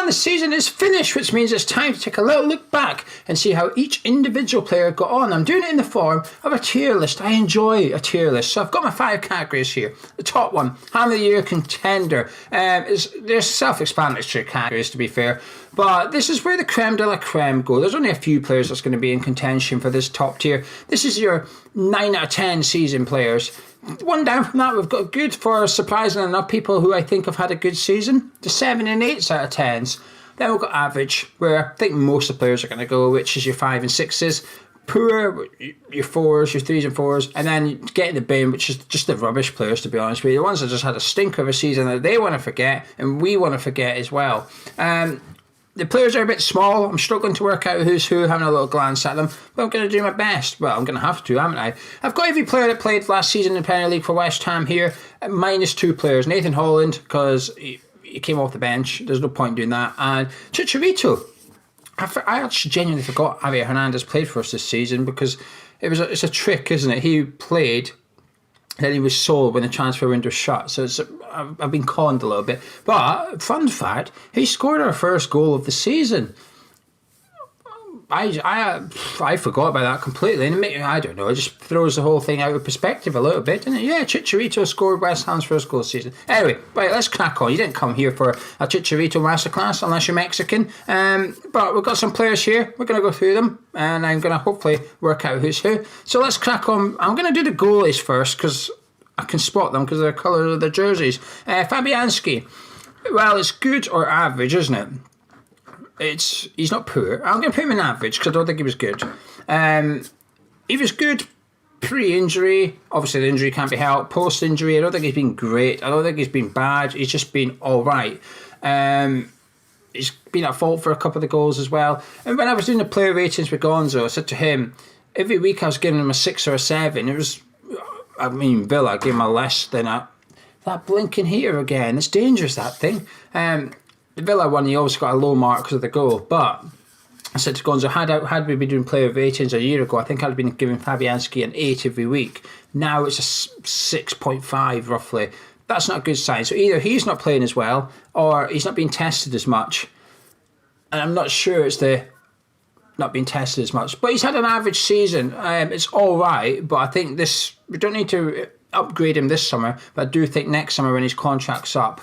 the season is finished, which means it's time to take a little look back and see how each individual player got on. I'm doing it in the form of a tier list. I enjoy a tier list. So I've got my 5 categories here. The top one, Hand of the Year contender. There's self-explanatory categories, to be fair. But this is where the creme de la creme go. There's only a few players that's going to be in contention for this top tier. This is your 9 out of 10 season players. One down from that, we've got good for, surprisingly enough, people who I think have had a good season. The 7 and 8 out of 10s. Then we've got average, where I think most of the players are going to go, which is your 5 and 6s. Poor, your 4s, your 3s and 4s. And then get in the bin, which is just the rubbish players, to be honest with you. The ones that just had a stinker of a season that they want to forget, and we want to forget as well. The players are a bit small. I'm struggling to work out who's who, having a little glance at them. But I'm going to do my best. Well, I'm going to have to, haven't I? I've got every player that played last season in the Premier League for West Ham here, minus 2 players. Nathan Holland, because he came off the bench. There's no point doing that. And Chicharito. I actually genuinely forgot Javier Hernandez played for us this season, because it's a trick, isn't it? He played, then he was sold when the transfer window shut. So I've been conned a little bit. But, fun fact, he scored our first goal of the season. I forgot about that completely. And I don't know, it just throws the whole thing out of perspective a little bit, doesn't it? Yeah, Chicharito scored West Ham's first goal of the season. Anyway, right, let's crack on. You didn't come here for a Chicharito masterclass unless you're Mexican. But we've got some players here. We're going to go through them, and I'm going to hopefully work out who's who. So let's crack on. I'm going to do the goalies first, because I can spot them because of the colour of their jerseys. Fabianski. Well, it's good or average, isn't it? He's not poor. I'm going to put him in average because I don't think he was good. He was good pre-injury. Obviously, the injury can't be helped. Post-injury, I don't think he's been great. I don't think he's been bad. He's just been all right. He's been at fault for a couple of the goals as well. And when I was doing the player ratings with Gonzo, I said to him, every week I was giving him a 6 or a 7. Villa, I gave him a less than that blinking heater again. It's dangerous, that thing. The Villa one, he always got a low mark because of the goal. But I said to Gonzo, had we been doing player ratings a year ago, I think I'd been giving Fabianski an 8 every week. Now it's a 6.5 roughly. That's not a good sign. So either he's not playing as well, or he's not being tested as much. And I'm not sure it's the not being tested as much. But he's had an average season. It's all right, but I think we don't need to upgrade him this summer. But I do think next summer when his contract's up,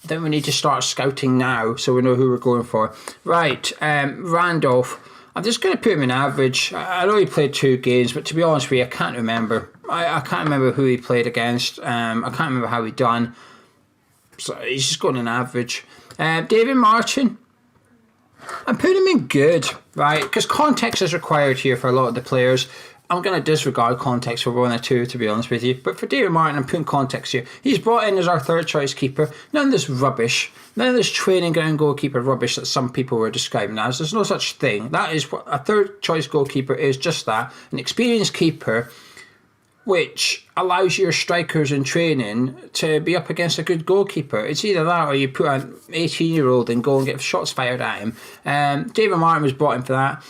then we need to start scouting now so we know who we're going for. Right, Randolph. I'm just going to put him in average. I know he played 2 games, but to be honest with you, I can't remember. I can't remember who he played against. I can't remember how he done. So he's just going in average. David Martin. I'm putting him in good, right? Because context is required here for a lot of the players. I'm going to disregard context for 1 or 2, to be honest with you. But for David Martin, I'm putting context here. He's brought in as our 3rd choice keeper. None of this rubbish. None of this training ground goalkeeper rubbish that some people were describing as. There's no such thing. That is what a 3rd choice goalkeeper is, just that. An experienced keeper which allows your strikers in training to be up against a good goalkeeper. It's either that or you put an 18-year-old and go and get shots fired at him. David Martin was brought in for that.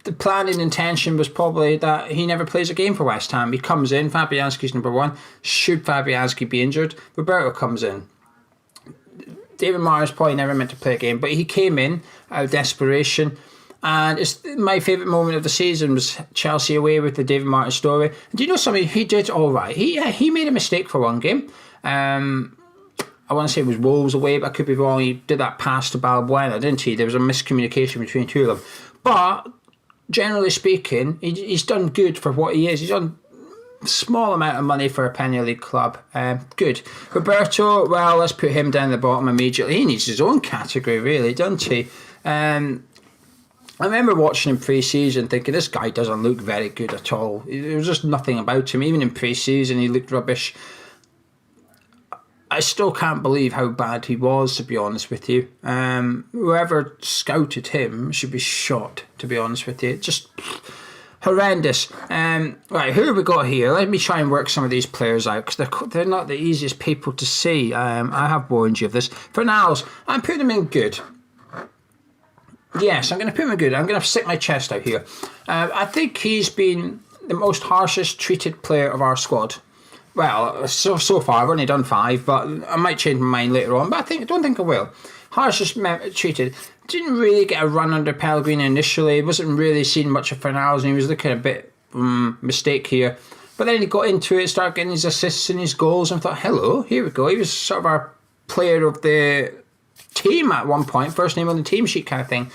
The plan and intention was probably that he never plays a game for West Ham. He comes in, Fabianski's number 1. Should Fabianski be injured, Roberto comes in. David Martin's probably never meant to play a game, but he came in out of desperation. And it's my favourite moment of the season was Chelsea away with the David Martin story. And do you know something? He did all right. He made a mistake for one game. I want to say it was Wolves away, but I could be wrong. He did that pass to Balbuena, didn't he? There was a miscommunication between 2 of them. But generally speaking, he's done good for what he is. He's done a small amount of money for a Premier League club. Good. Roberto, well, let's put him down the bottom immediately. He needs his own category, really, doesn't he? I remember watching him pre-season thinking, this guy doesn't look very good at all. There was just nothing about him. Even in pre-season, he looked rubbish. I still can't believe how bad he was, to be honest with you. Whoever scouted him should be shot, to be honest with you. Just horrendous. Right, who have we got here? Let me try and work some of these players out, because they're not the easiest people to see. I have warned you of this. For Niles, I'm putting him in good. Yes, I'm going to put him in good. I'm going to stick my chest out here. I think he's been the most harshest treated player of our squad. Well, so far I've only done 5, but I might change my mind later on. But I don't think I will. harshest treated. Didn't really get a run under Pellegrini initially. Wasn't really seeing much of Fornals, and he was looking a bit mistake here. But then he got into it, started getting his assists and his goals, and thought, hello, here we go. He was sort of our player of the team at one point, first name on the team sheet kind of thing.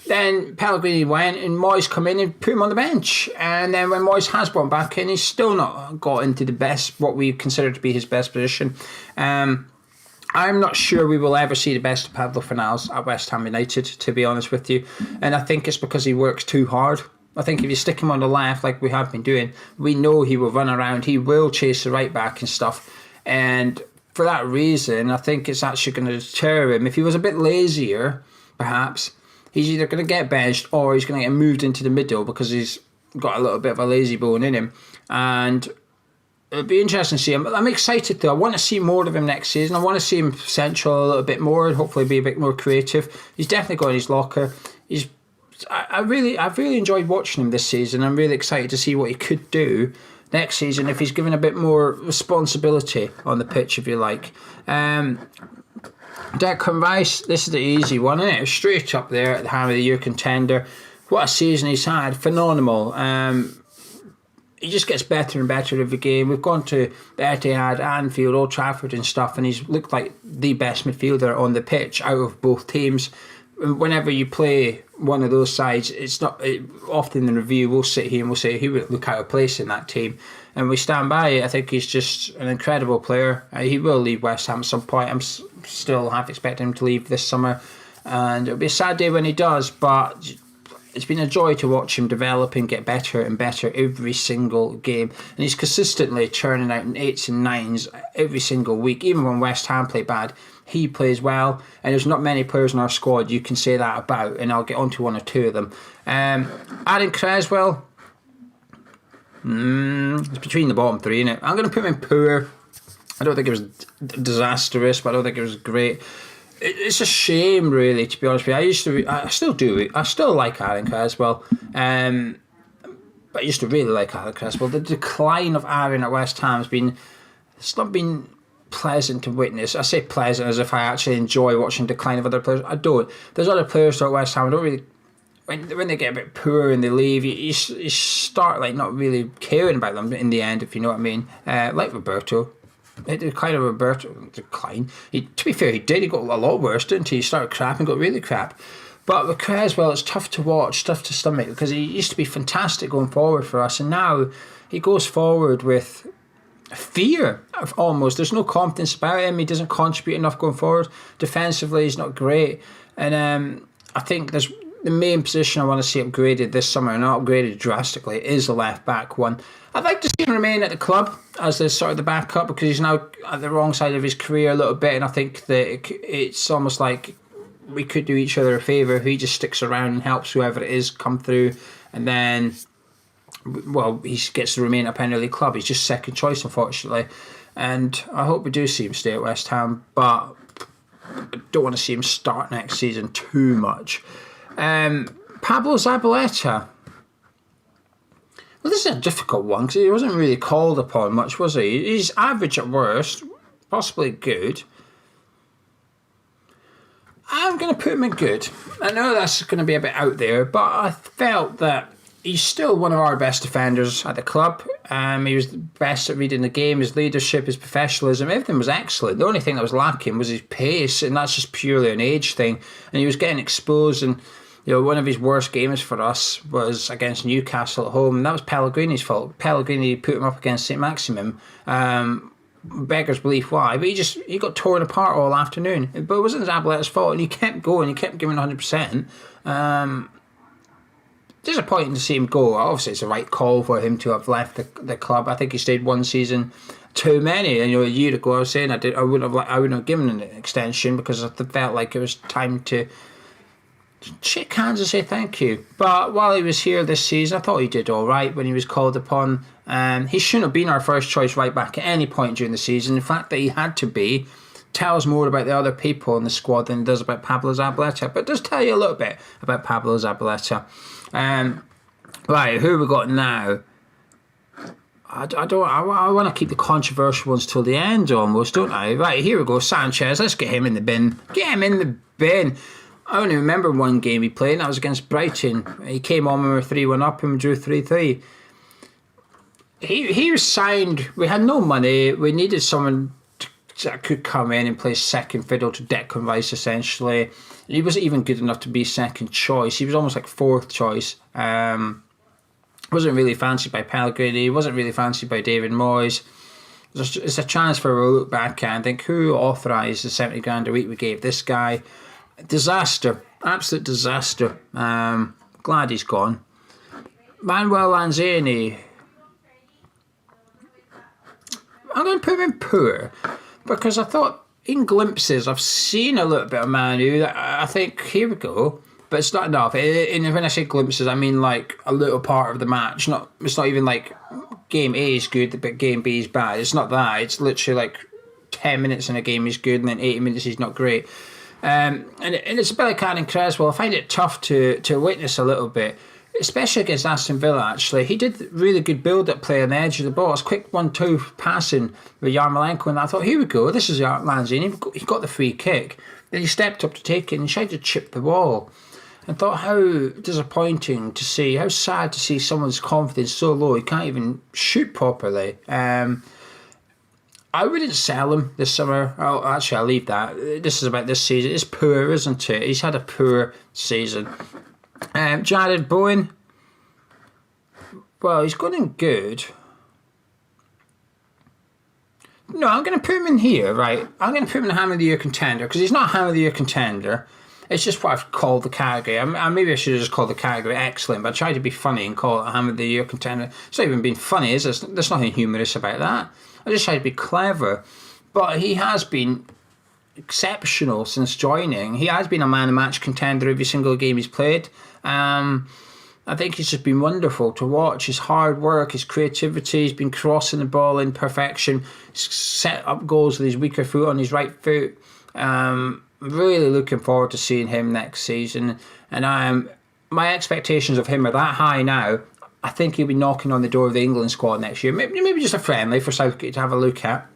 Then Pellegrini went and Moyes come in and put him on the bench. And then when Moyes has brought him back in, he's still not got into the best, what we consider to be his best position. I'm not sure we will ever see the best of Pablo Fornals at West Ham United, to be honest with you. And I think it's because he works too hard. I think if you stick him on the left, like we have been doing, we know he will run around, he will chase the right back and stuff. And for that reason, I think it's actually going to deter him. If he was a bit lazier, perhaps, he's either going to get benched or he's going to get moved into the middle because he's got a little bit of a lazy bone in him. And it'll be interesting to see him. I'm excited though. I want to see more of him next season. I want to see him central a little bit more and hopefully be a bit more creative. He's definitely got his locker. I've really enjoyed watching him this season. I'm really excited to see what he could do next season if he's given a bit more responsibility on the pitch, if you like. Declan Rice, this is the easy one, isn't it? Straight up there at the Ham of the Year contender. What a season he's had. Phenomenal. He just gets better and better every game. We've gone to the Etihad, Anfield, Old Trafford and stuff, and he's looked like the best midfielder on the pitch out of both teams. Whenever you play one of those sides, it's not often in the review we'll sit here and we'll say he would look out of place in that team, and we stand by it. I think he's just an incredible player. He will leave West Ham at some point. I'm still half expecting him to leave this summer, and it'll be a sad day when he does, but it's been a joy to watch him develop and get better and better every single game, and he's consistently churning out 8s and 9s every single week. Even when West Ham play bad, he plays well, and there's not many players in our squad you can say that about, and I'll get on to one or two of them. Aaron Creswell, it's between the bottom three, innit? I'm going to put him in poor. I don't think it was disastrous, but I don't think it was great. It's a shame, really, to be honest with you. I still do. I still like Aaron Creswell, but I used to really like Aaron Creswell. The decline of Aaron at West Ham it's not been pleasant to witness. I say pleasant as if I actually enjoy watching the decline of other players. I don't. There's other players at West Ham I don't really. When they get a bit poor and they leave, you start like not really caring about them in the end, if you know what I mean. Like Roberto. The decline of Roberto. To be fair, he did. He got a lot worse, didn't he? He started crap and got really crap. But with Creswell, it's tough to watch, tough to stomach, because he used to be fantastic going forward for us, and now he goes forward with fear almost. There's no confidence about him. He doesn't contribute enough going forward. Defensively, he's not great. And I think there's the main position I want to see upgraded this summer, and not upgraded drastically, is the left back one. I'd like to see him remain at the club as the sort of the backup, because he's now at the wrong side of his career a little bit, and I think that it's almost like we could do each other a favour if he just sticks around and helps whoever it is come through, and then, well, he gets to remain at Premier League club. He's just second choice, unfortunately, and I hope we do see him stay at West Ham, but I don't want to see him start next season too much. Pablo Zabaleta. Well, this is a difficult one because he wasn't really called upon much, was he? He's average at worst, possibly good. I'm going to put him in good. I know that's going to be a bit out there, but I felt that he's still one of our best defenders at the club. He was the best at reading the game. His leadership, his professionalism, everything was excellent. The only thing that was lacking was his pace, and that's just purely an age thing. And he was getting exposed, and one of his worst games for us was against Newcastle at home, and that was Pellegrini's fault. Pellegrini put him up against St. Maximin. Beggars belief why, but he got torn apart all afternoon. But it wasn't Zabaleta's fault, and he kept going, he kept giving 100%. Disappointing to see him go. Obviously, it's the right call for him to have left the club. I think he stayed one season too many. And a year ago, I was saying I wouldn't have given an extension because I felt like it was time to shake hands and say thank you. But while he was here this season, I thought he did all right when he was called upon. He shouldn't have been our first choice right back at any point during the season. The fact that he had to be tells more about the other people in the squad than it does about Pablo Zabaleta. But it does tell you a little bit about Pablo Zabaleta. Right, who have we got now? I want to keep the controversial ones till the end almost, don't I? Right, here we go. Sanchez, let's get him in the bin. Get him in the bin. I only remember one game he played, and that was against Brighton. He came on when we were 3-1 up and we drew 3-3. He was signed. We had no money. We needed someone that could come in and play second fiddle to Declan Rice, essentially. He wasn't even good enough to be second choice. He was almost like fourth choice. Wasn't really fancied by Pellegrini. Wasn't really fancied by David Moyes. It's a chance for a look back and think, who authorised the 70 grand a week we gave this guy? Disaster. Absolute disaster. Glad he's gone. Manuel Lanzini. I'm going to put him in poor because I thought in glimpses I've seen a little bit of Manu that I think, here we go. But it's not enough. And when I say glimpses, I mean like a little part of the match. It's not even like game A is good, but game B is bad. It's not that. It's literally like 10 minutes in a game he's good, and then 80 minutes he's not great. And it's a bit like Aaron Creswell. I find it tough to witness a little bit, especially against Aston Villa, actually. He did really good build-up play on the edge of the ball. It's quick 1-2 passing with Yarmolenko, and I thought, here we go, this is Lanzini. He got the free kick. Then he stepped up to take it and tried to chip the ball. And thought how disappointing to see, how sad to see someone's confidence so low he can't even shoot properly. I wouldn't sell him this summer. Actually, I'll leave that. This is about this season. It's poor, isn't it? He's had a poor season. Jared Bowen, well, he's gone in good. No, I'm going to put him in here, right? I'm going to put him in a Ham of the Year contender because he's not a Ham of the Year contender. It's just what I've called the category. Maybe I should have just called the category excellent, but I tried to be funny and call it a Ham of the Year contender. It's not even being funny, is it? There's nothing humorous about that. I just tried to be clever. But he has been exceptional since joining. He has been a man-of-match contender every single game he's played. I think he's just been wonderful to watch. His hard work, his creativity, he's been crossing the ball in perfection. He's set up goals with his weaker foot on his right foot. Really looking forward to seeing him next season, and my expectations of him are that high now. I think he'll be knocking on the door of the England squad next year. Maybe just a friendly for Southgate to have a look at,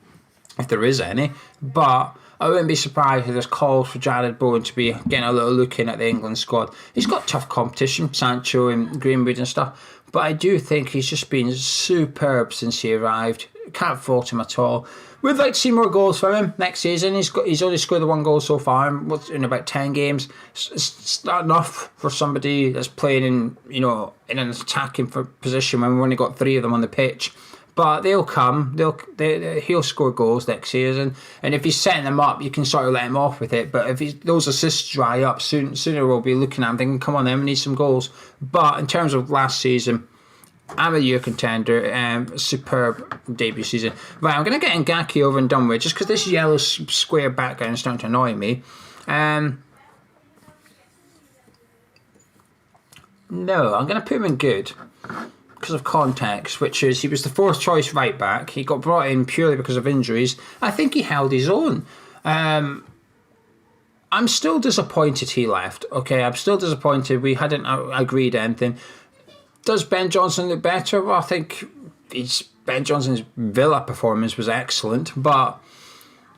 if there is any. But I wouldn't be surprised if there's calls for Jared Bowen to be getting a little look in at the England squad. He's got tough competition, Sancho and Greenwood and stuff, but I do think he's just been superb since he arrived. Can't fault him at all. We'd like to see more goals from him next season. He's only scored the one goal so far in about 10 games. It's not enough for somebody that's playing in an attacking position when we've only got 3 of them on the pitch. But they'll come. He'll score goals next season, and if he's setting them up, you can sort of let him off with it. But if those assists dry up, sooner we'll be looking at him thinking, come on then, we need some goals. But in terms of last season, I'm a year contender, superb debut season. Right, I'm going to get Ngaki over and done with, just because this yellow square background is starting to annoy me. No, I'm going to put him in good because of context, which is he was the 4th choice right back. He got brought in purely because of injuries. I think he held his own. I'm still disappointed he left. Okay, I'm still disappointed we hadn't agreed anything. Does Ben Johnson look better? Well, I think Ben Johnson's Villa performance was excellent, but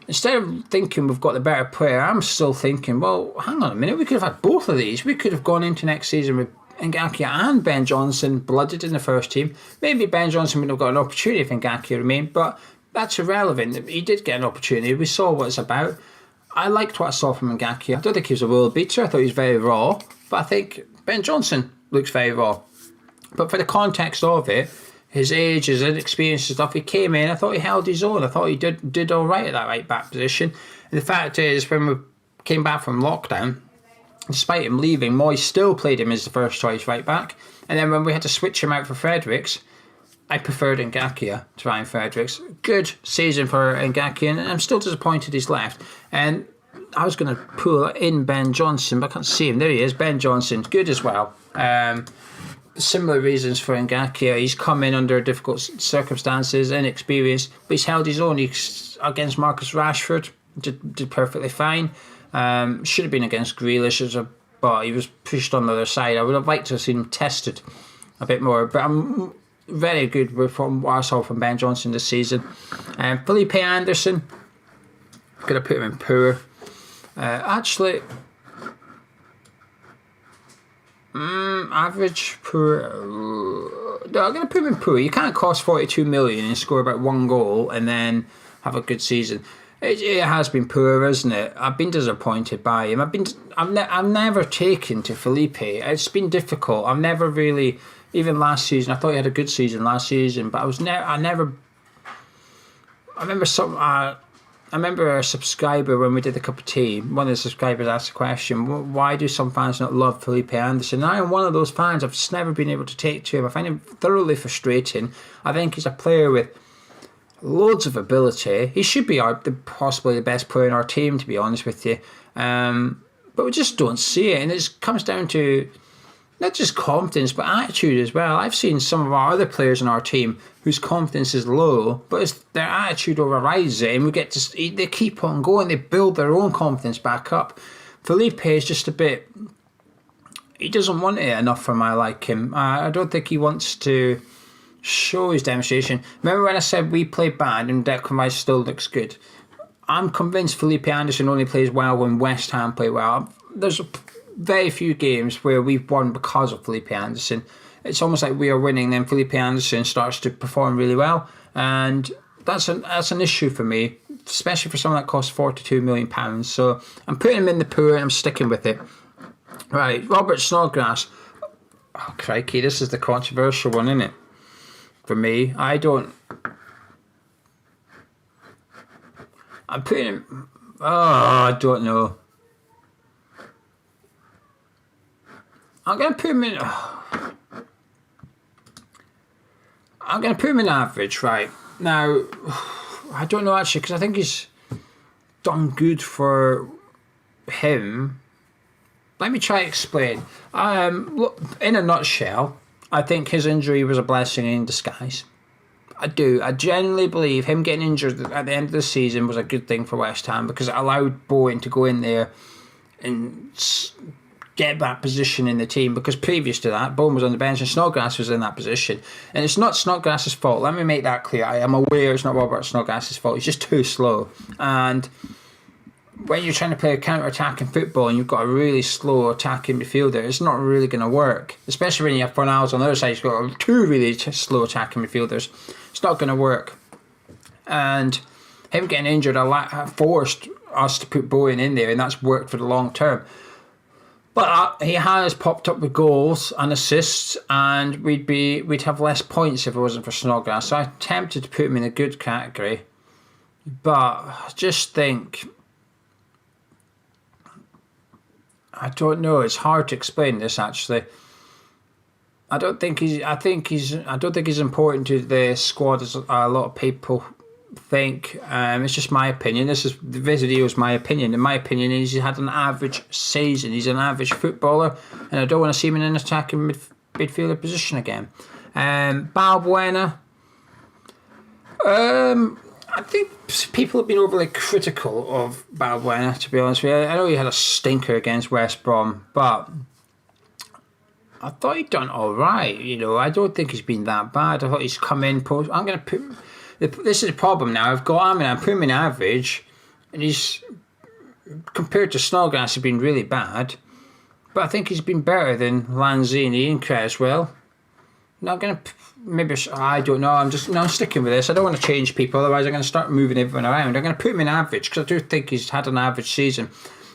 instead of thinking we've got the better player, I'm still thinking, well, hang on a minute, we could have had both of these. We could have gone into next season with Ngakia and Ben Johnson blooded in the first team. Maybe Ben Johnson would have got an opportunity if Ngakia remained, but that's irrelevant. He did get an opportunity. We saw what it's about. I liked what I saw from Ngakia. I don't think he was a world beater. I thought he was very raw, but I think Ben Johnson looks very raw. But for the context of it, his age, his inexperience and stuff, he came in, I thought he held his own. I thought he did all right at that right back position. And the fact is, when we came back from lockdown, despite him leaving, Moyes still played him as the first choice right back. And then when we had to switch him out for Fredericks, I preferred Ngakia to Ryan Fredericks. Good season for Ngakia, and I'm still disappointed he's left. And I was going to pull in Ben Johnson, but I can't see him. There he is, Ben Johnson. Good as well. Similar reasons for Ngakia. He's come in under difficult circumstances, inexperienced, but he's held his own. He's against Marcus Rashford, did perfectly fine. Should have been against Grealish, but he was pushed on the other side. I would have liked to have seen him tested a bit more, but very good from what I saw from Ben Johnson this season. Felipe Anderson, going to put him in poor. Actually, average, poor. No, I'm going to put him in poor. You can't cost 42 million and score about 1 goal and then have a good season. It has been poor, isn't it? I've been disappointed by him. I've never taken to Felipe. It's been difficult. I've never really, even last season. I thought he had a good season last season, but I remember a subscriber when we did the cup of tea. One of the subscribers asked the question, "Why do some fans not love Felipe Anderson?" And I am one of those fans. I've just never been able to take to him. I find him thoroughly frustrating. I think he's a player with loads of ability. He should be possibly the best player in our team, to be honest with you. But we just don't see it, and it comes down to not just confidence, but attitude as well. I've seen some of our other players in our team whose confidence is low, but their attitude overrides it, and they keep on going. They build their own confidence back up. Felipe is just a bit. He doesn't want it enough for my liking. I don't think he wants to show his demonstration. Remember when I said we play bad and Declan Rice still looks good? I'm convinced Felipe Anderson only plays well when West Ham play well. There's very few games where we've won because of Felipe Anderson. It's almost like we are winning, then Felipe Anderson starts to perform really well, and that's an issue for me, especially for someone that costs £42 million. So I'm putting him in the poor and I'm sticking with it. Right, Robert Snodgrass. Oh crikey, this is the controversial one, isn't it? For me, I'm putting him. Oh, I don't know. I'm going to put him in. I'm going to put him in average, right? Now, I don't know actually, because I think he's done good for him. Let me try to explain. Look, in a nutshell, I think his injury was a blessing in disguise. I do. I genuinely believe him getting injured at the end of the season was a good thing for West Ham, because it allowed Bowen to go in there and get that position in the team, because previous to that, Bowen was on the bench and Snodgrass was in that position. And it's not Snodgrass's fault. Let me make that clear. I am aware it's not Robert Snodgrass's fault. He's just too slow. And when you're trying to play a counter-attacking football and you've got a really slow attacking midfielder, it's not really going to work. Especially when you have Fornals on the other side, you've got 2 really slow attacking midfielders. It's not going to work. And him getting injured forced us to put Bowen in there, and that's worked for the long term. But he has popped up with goals and assists, and we'd have less points if it wasn't for Snodgrass. So I'm tempted to put him in a good category. But I just think, I don't know. It's hard to explain this actually. I don't think he's important to the squad as a lot of people think. It's just my opinion. This video is my opinion. In my opinion, he's had an average season. He's an average footballer, and I don't want to see him in an attacking midfielder position again. Balbuena. I think people have been overly critical of Balbuena, to be honest with you. I know he had a stinker against West Brom, but I thought he'd done all right. I don't think he's been that bad. I thought he's come in post. I'm going to put. This is the problem now. I'm put him in average, and he's, compared to Snodgrass, has been really bad. But I think he's been better than Lanzini and Creswell. Not going to. Maybe I don't know. I'm sticking with this. I don't want to change people, otherwise I'm going to start moving everyone around. I'm going to put him in average because I do think he's had an average season.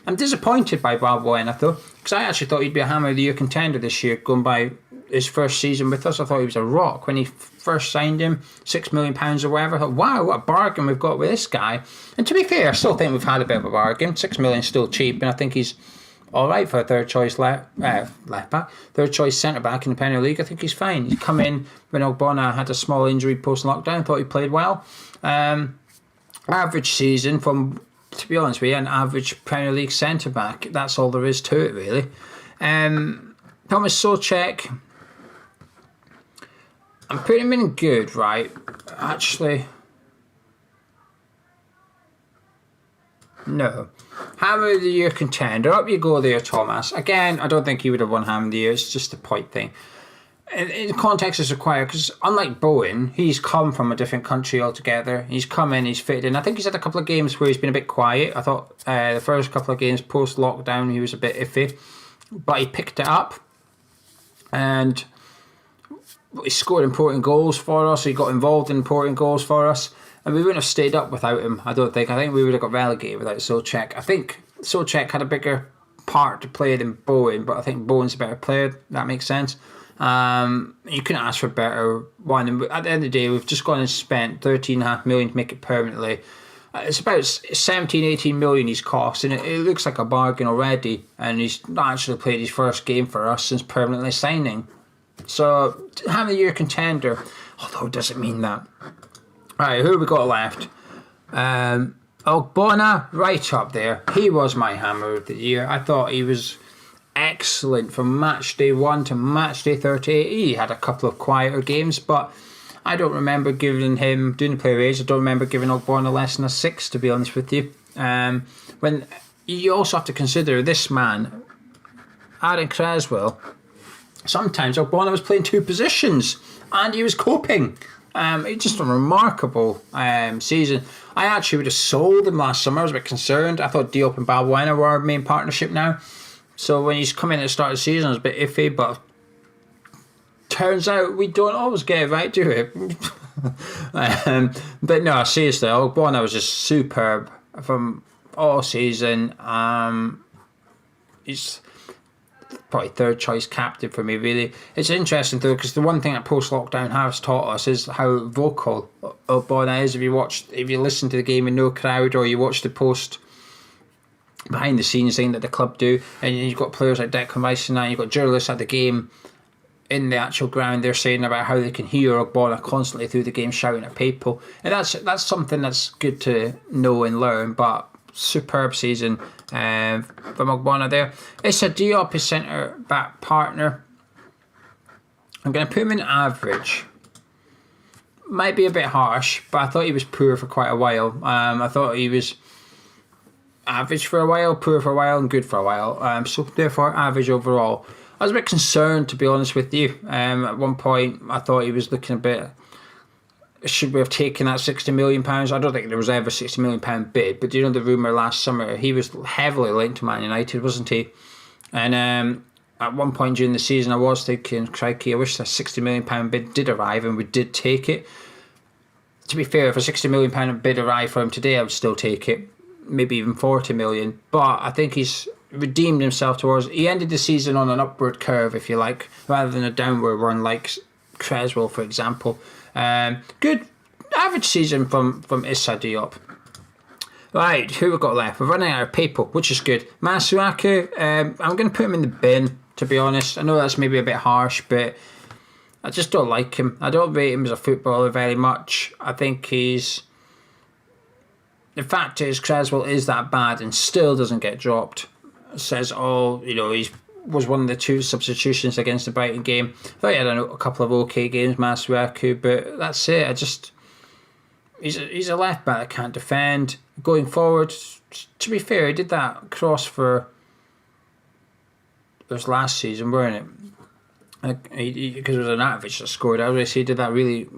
I'm disappointed by Balbuena though, because I actually thought he'd be a Hammer of the Year contender this year, going by his first season with us. I thought he was a rock when he first signed him, £6 million or whatever. I thought, wow, what a bargain we've got with this guy. And to be fair, I still think we've had a bit of a bargain. £6 million is still cheap, and I think he's all right for a third choice left back, third choice centre back in the Premier League. I think he's fine. He's come in when Ogbonna had a small injury post lockdown. Thought he played well. Average season from, to be honest with you, an average Premier League centre back. That's all there is to it, really. Thomas Souček. I'm putting him in good, right? Actually, no. Hammer of the Year contender. Up you go there, Thomas. Again, I don't think he would have won Hammer of the Year. It's just a point thing. in context is required, because unlike Bowen, he's come from a different country altogether. He's come in, he's fitted in. I think he's had a couple of games where he's been a bit quiet. I thought the first couple of games post-lockdown he was a bit iffy, but he picked it up and he scored important goals for us. He got involved in important goals for us, and we wouldn't have stayed up without him, I don't think. I think we would have got relegated without Souček. I think Souček had a bigger part to play than Bowen, but I think Bowen's a better player. That makes sense. You couldn't ask for a better one. And at the end of the day, we've just gone and spent 13.5 million to make it permanently. It's about 17, 18 million he's cost, and it looks like a bargain already. And he's not actually played his first game for us since permanently signing. So, having a year contender, although it doesn't mean that. Alright, who have we got left? Ogbonna, right up there. He was my hammer of the year. I thought he was excellent from match day 1 to match day 38. He had a couple of quieter games, but I don't remember giving him, doing the player age, I don't remember giving Ogbonna less than a 6, to be honest with you. When you also have to consider this man, Aaron Creswell, sometimes Ogbonna was playing 2 positions and he was coping. It's just a remarkable season. I actually would have sold him last summer. I was a bit concerned. I thought Diop and Balbuena were our main partnership now. So when he's come in at the start of the season, I was a bit iffy, but turns out we don't always get it right, do we? But no, seriously, Ogbonna was just superb from all season. He's probably third choice captain for me, really. It's interesting though, because the one thing that post-lockdown has taught us is how vocal Ogbonna is. If you listen to the game in no crowd, or you watch the post behind the scenes thing that the club do, and you've got players like Declan Rice and you've got journalists at the game in the actual ground, they're saying about how they can hear Ogbonna constantly through the game shouting at people, and that's something that's good to know and learn. But superb season from Ogbonna there. Issa Diop, his centre back partner, I'm going to put him in average. Might be a bit harsh, but I thought he was poor for quite a while. I thought he was average for a while, poor for a while, and good for a while. So therefore, average overall. I was a bit concerned, to be honest with you. At one point, I thought he was looking a bit. Should we have taken that £60 million? I don't think there was ever a £60 million bid, but do you know the rumour last summer? He was heavily linked to Man United, wasn't he? And at one point during the season, I was thinking, crikey, I wish that £60 million bid did arrive and we did take it. To be fair, if a £60 million bid arrived for him today, I would still take it. Maybe even 40 million. But I think he's redeemed himself towards. He ended the season on an upward curve, if you like, rather than a downward one like Creswell, for example. Good average season from Issa Diop. Right, who we got left? We're running out of people, which is good. Masuaku, I'm going to put him in the bin, to be honest. I know that's maybe a bit harsh, but I just don't like him. I don't rate him as a footballer very much. I think he's... The fact is, Creswell is that bad and still doesn't get dropped. It says, he was one of the 2 substitutions against the Brighton game. I thought he had a couple of okay games, Masuaku, but that's it. He's a left back that can't defend. Going forward, to be fair, he did that cross for... It was last season, weren't it? Because it was an average that scored. I always say he did that really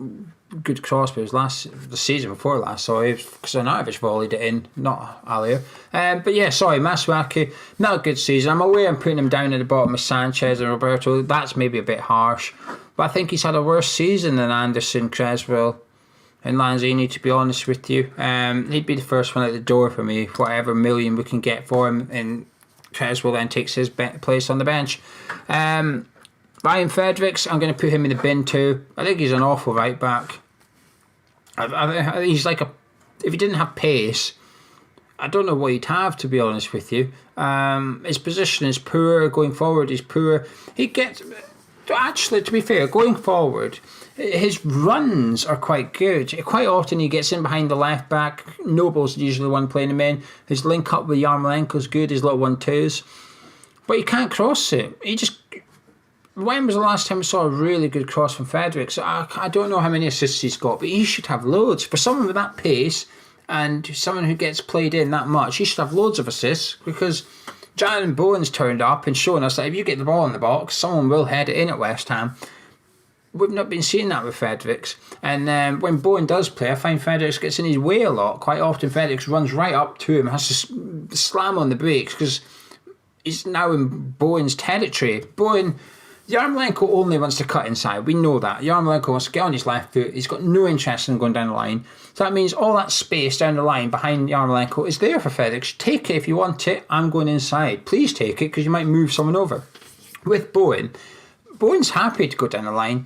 good cross, but it was the season before last, so because Arnautovic volleyed it in, not earlier. But yeah, sorry, Masuaku, not a good season. I'm aware I'm putting him down at the bottom of Sanchez and Roberto. That's maybe a bit harsh, but I think he's had a worse season than Anderson, Creswell and Lanzini, to be honest with you. He'd be the first one out the door for me, whatever million we can get for him, and Creswell then takes his place on the bench. Ryan Fredericks, I'm going to put him in the bin too. I think he's an awful right back. He's like if he didn't have pace, I don't know what he'd have, to be honest with you. His position is poor. Going forward, he's poor. He gets... Actually, to be fair, going forward, his runs are quite good. Quite often he gets in behind the left back. Noble's usually the one playing him in. His link up with Yarmolenko is good, his little 1-2s. But he can't cross it. When was the last time we saw a really good cross from Fredericks? I don't know how many assists he's got, but he should have loads. For someone with that pace and someone who gets played in that much, he should have loads of assists, because Jonathan Bowen's turned up and shown us that if you get the ball in the box, someone will head it in at West Ham. we've not been seeing that with Fredericks. And when Bowen does play, I find Fredericks gets in his way a lot. Quite often Fredericks runs right up to him, has to slam on the brakes because he's now in Bowen's territory. Yarmolenko only wants to cut inside. We know that. Yarmolenko wants to get on his left foot. He's got no interest in going down the line. So that means all that space down the line behind Yarmolenko is there for Fredericks. Take it if you want it. I'm going inside. Please take it because you might move someone over. With Bowen's happy to go down the line.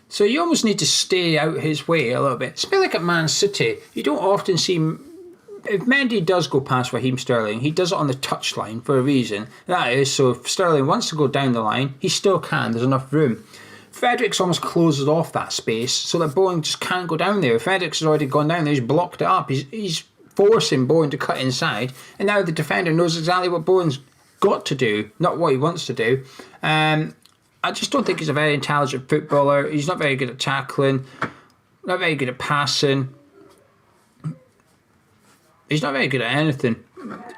So you almost need to stay out his way a little bit. It's a bit like at Man City. You don't often see... If Mendy does go past Raheem Sterling, he does it on the touchline for a reason. That is, so if Sterling wants to go down the line, he still can. There's enough room. Fredericks almost closes off that space so that Bowen just can't go down there. Fredericks has already gone down there. He's blocked it up. He's forcing Bowen to cut inside. And now the defender knows exactly what Bowen's got to do, not what he wants to do. I just don't think he's a very intelligent footballer. He's not very good at tackling, not very good at passing. He's not very good at anything.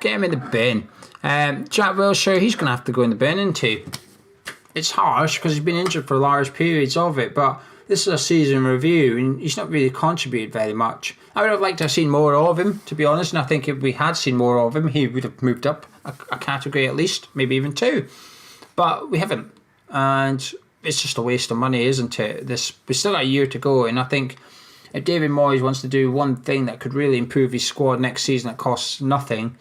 Get him in the bin. Jack Wilshere, he's going to have to go in the bin, isn't he? It's harsh because he's been injured for large periods of it, but this is a season review and he's not really contributed very much. I would have liked to have seen more of him, to be honest, and I think if we had seen more of him, he would have moved up a category at least, maybe even 2. But we haven't, and it's just a waste of money, isn't it? We've still got a year to go, and I think if David Moyes wants to do one thing that could really improve his squad next season that costs nothing,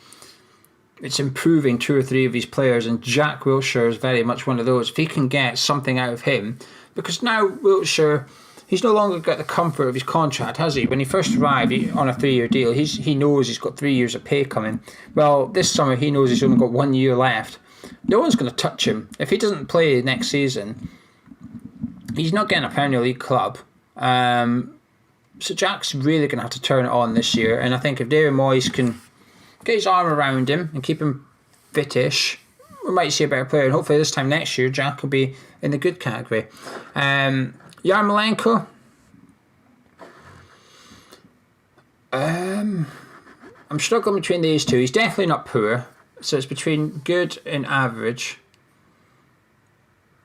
it's improving 2 or 3 of his players, and Jack Wilshere is very much one of those. If he can get something out of him, because now Wilshere, he's no longer got the comfort of his contract, has he? When he first arrived on a 3-year deal, he knows he's got 3 years of pay coming. Well, this summer he knows he's only got 1 year left. No one's going to touch him. If he doesn't play next season, he's not getting a Premier League club. So Jack's really going to have to turn it on this year, and I think if David Moyes can get his arm around him and keep him fittish, we might see a better player, and hopefully this time next year Jack will be in the good category. Yarmolenko, I'm struggling between these two. He's definitely not poor, so it's between good and average.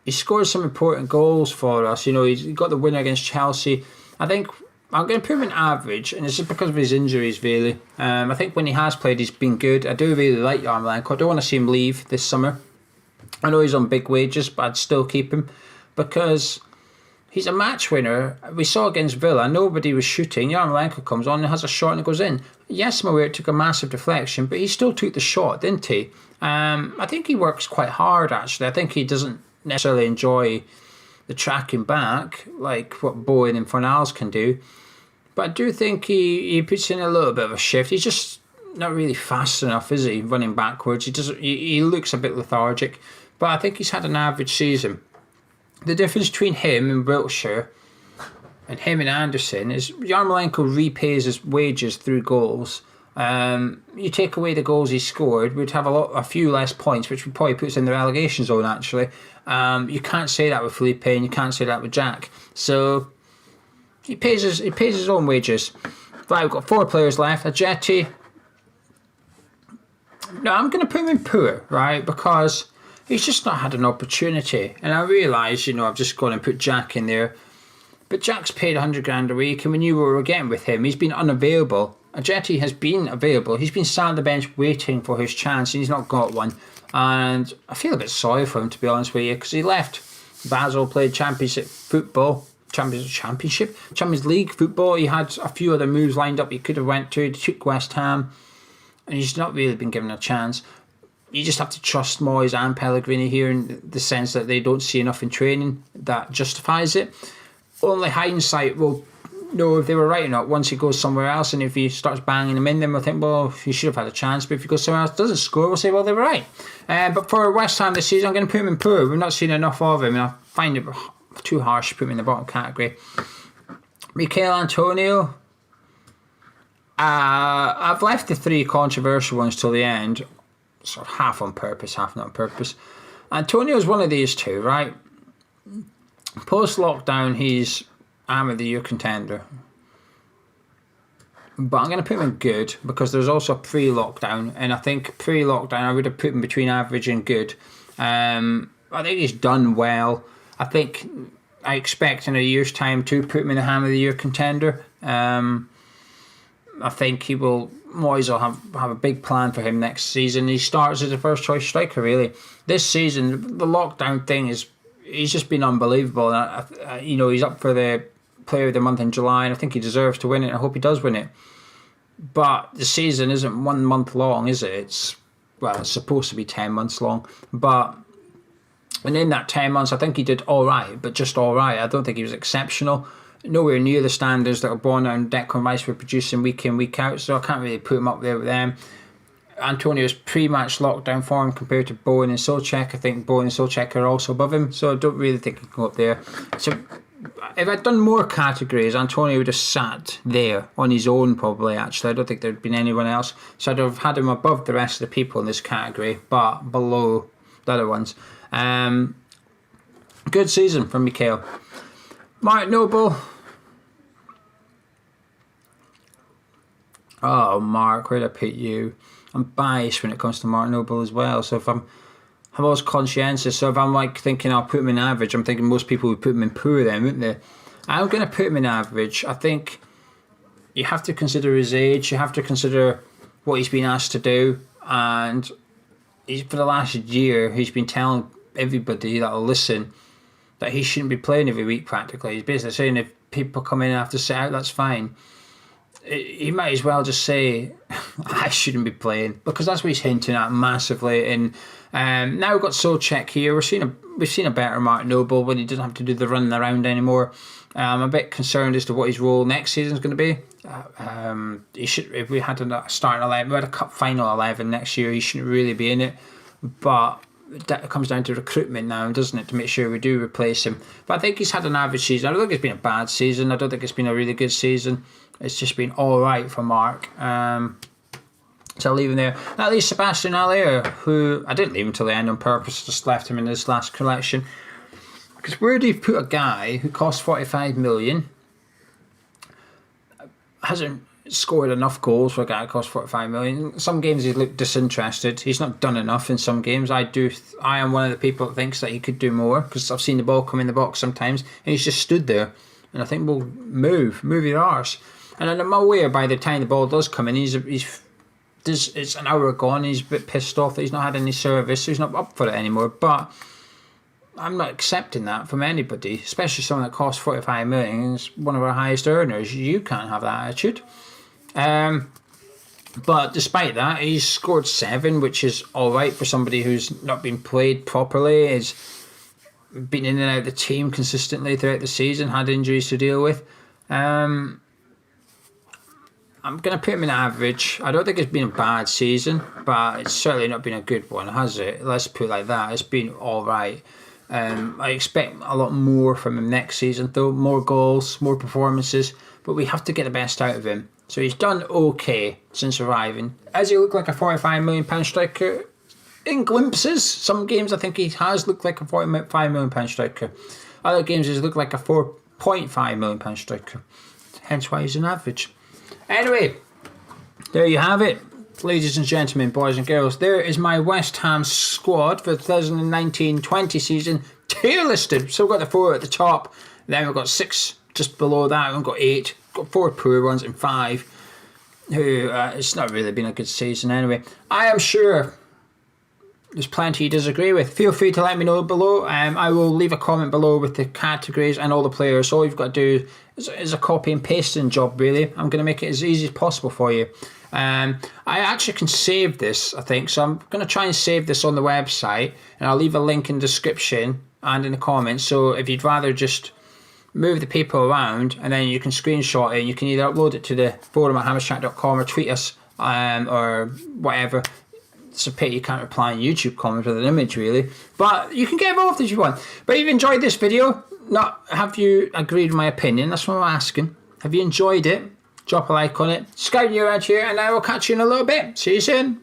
He scored some important goals for us. You know, he's got the winner against Chelsea. I think I'm going to put him in average, and it's just because of his injuries, really. I think when he has played, he's been good. I do really like Yarmolenko. I don't want to see him leave this summer. I know he's on big wages, but I'd still keep him because he's a match winner. We saw against Villa, nobody was shooting. Yarmolenko comes on and has a shot and it goes in. Yes, I'm aware it took a massive deflection, but he still took the shot, didn't he? I think he works quite hard, actually. I think he doesn't necessarily enjoy the tracking back like what Bowen and Fornals can do, but I do think he puts in a little bit of a shift. He's just not really fast enough, is he, running backwards? He looks a bit lethargic, but I think he's had an average season. The difference between him and Wilshere and him and Anderson is Yarmolenko repays his wages through goals. You take away the goals he scored, we'd have a few less points, which would probably put us in the relegation zone, actually. You can't say that with Felipe, and you can't say that with Jack. So he pays his own wages. Right, we've got 4 players left. Ajeti. No, I'm going to put him in poor, right, because he's just not had an opportunity. And I realise, I've just gone and put Jack in there. But Jack's paid 100 grand a week, and we knew what we were getting with him. He's been unavailable. Ajeti has been available. He's been sat on the bench waiting for his chance, and he's not got one. And I feel a bit sorry for him, to be honest with you, because he left Basel, played Champions League football. He had a few other moves lined up he could have went to. He took West Ham, and he's not really been given a chance. You just have to trust Moyes and Pellegrini here in the sense that they don't see enough in training that justifies it. Only hindsight will know if they were right or not once he goes somewhere else, and if he starts banging them in, then we'll think, well, he should have had a chance. But if he goes somewhere else doesn't score, we'll say, well, they were right. But for West Ham this season, I'm going to put him in poor. We've not seen enough of him, and I find it too harsh to put him in the bottom category. Mikhail Antonio, I've left the 3 controversial ones till the end, sort of half on purpose, half not on purpose. Antonio's one of these two, right? Post-lockdown, he's Arm of the Year contender. But I'm going to put him in good because there's also pre-lockdown, and I think pre-lockdown I would have put him between average and good. I think he's done well. I think I expect in a year's time to put him in the Ham of the Year contender. I think he will. Moyes will have a big plan for him next season. He starts as a first choice striker, really. This season, the lockdown thing he's just been unbelievable. He's up for the Player of the Month in July, and I think he deserves to win it. I hope he does win it. But the season isn't 1 month long, is it? It's supposed to be 10 months long. But in that 10 months, I think he did all right, but just all right. I don't think he was exceptional. Nowhere near the standards that Bonner and Declan Rice were producing week in, week out, so I can't really put him up there with them. Antonio's pre-match lockdown form compared to Bowen and Souček, I think Bowen and Souček are also above him, so I don't really think he can go up there. So if I'd done more categories, Antonio would have sat there on his own probably, actually. I don't think there'd been anyone else, so I'd have had him above the rest of the people in this category, but below the other ones. Good season from Mikhail. Mark Noble. Oh, Mark, where'd I put you? I'm biased when it comes to Mark Noble as well. So if I'm always conscientious. So if I'm like thinking I'll put him in average, I'm thinking most people would put him in poor then, wouldn't they? I'm going to put him in average. I think you have to consider his age. You have to consider what he's been asked to do. And for the last year, he's been telling everybody that'll listen that he shouldn't be playing every week practically. He's basically saying if people come in and have to sit out, that's fine. He might as well just say, I shouldn't be playing, because that's what he's hinting at massively. And now we've got Souček here. We've seen a better Mark Noble when he doesn't have to do the running around anymore. I'm a bit concerned as to what his role next season is going to be. He should, if we had a starting 11, we had a cup final 11 next year, he shouldn't really be in it. But that comes down to recruitment now, doesn't it, to make sure we do replace him. But I think he's had an average season. I don't think it's been a bad season. I don't think it's been a really good season. It's just been all right for Mark. So I'll leave him there. That leaves Sebastian Haller, who I didn't leave him till the end on purpose. Just left him in this last collection. Because where do you put a guy who costs 45 million, hasn't scored enough goals for a guy who costs 45 million? Some games he's looked disinterested. He's not done enough in some games. I am one of the people that thinks that he could do more, because I've seen the ball come in the box sometimes and he's just stood there. And I think, well, move your arse. And I'm aware by the time the ball does come in, it's an hour gone, he's a bit pissed off that he's not had any service, so he's not up for it anymore. But I'm not accepting that from anybody, especially someone that costs 45 million and is one of our highest earners. You can't have that attitude. But despite that, he's scored 7, which is alright for somebody who's not been played properly. He's been in and out of the team consistently throughout the season, had injuries to deal with. I'm going to put him in average. I don't think it's been a bad season, but it's certainly not been a good one, has it? Let's put it like that. It's been alright. I expect a lot more from him next season, though. More goals, more performances, but we have to get the best out of him. So he's done okay since arriving. Does he look like a £45 million striker? In glimpses, some games I think he has looked like a £45 million striker. Other games he's looked like a £4.5 million striker. Hence why he's an average. Anyway, there you have it. Ladies and gentlemen, boys and girls, there is my West Ham squad for the 2019-20 season, tier listed. So we've got the 4 at the top, then we've got 6 just below that, we've got 8, got 4 poor ones and 5 who it's not really been a good season anyway. I am sure there's plenty you disagree with. Feel free to let me know below. I will leave a comment below with the categories and all the players. So all you've got to do is a copy and pasting job, really. I'm going to make it as easy as possible for you. I actually can save this, I think. So I'm going to try and save this on the website. And I'll leave a link in the description and in the comments. So if you'd rather just move the paper around and then you can screenshot it. You can either upload it to the forum at hammerstrap.com or tweet us or whatever. It's a pity you can't reply on YouTube comments with an image, really. But you can get involved if you want. But if you've enjoyed this video, have you agreed with my opinion? That's what I'm asking. Have you enjoyed it? Drop a like on it. Subscribe if you're around here, and I will catch you in a little bit. See you soon.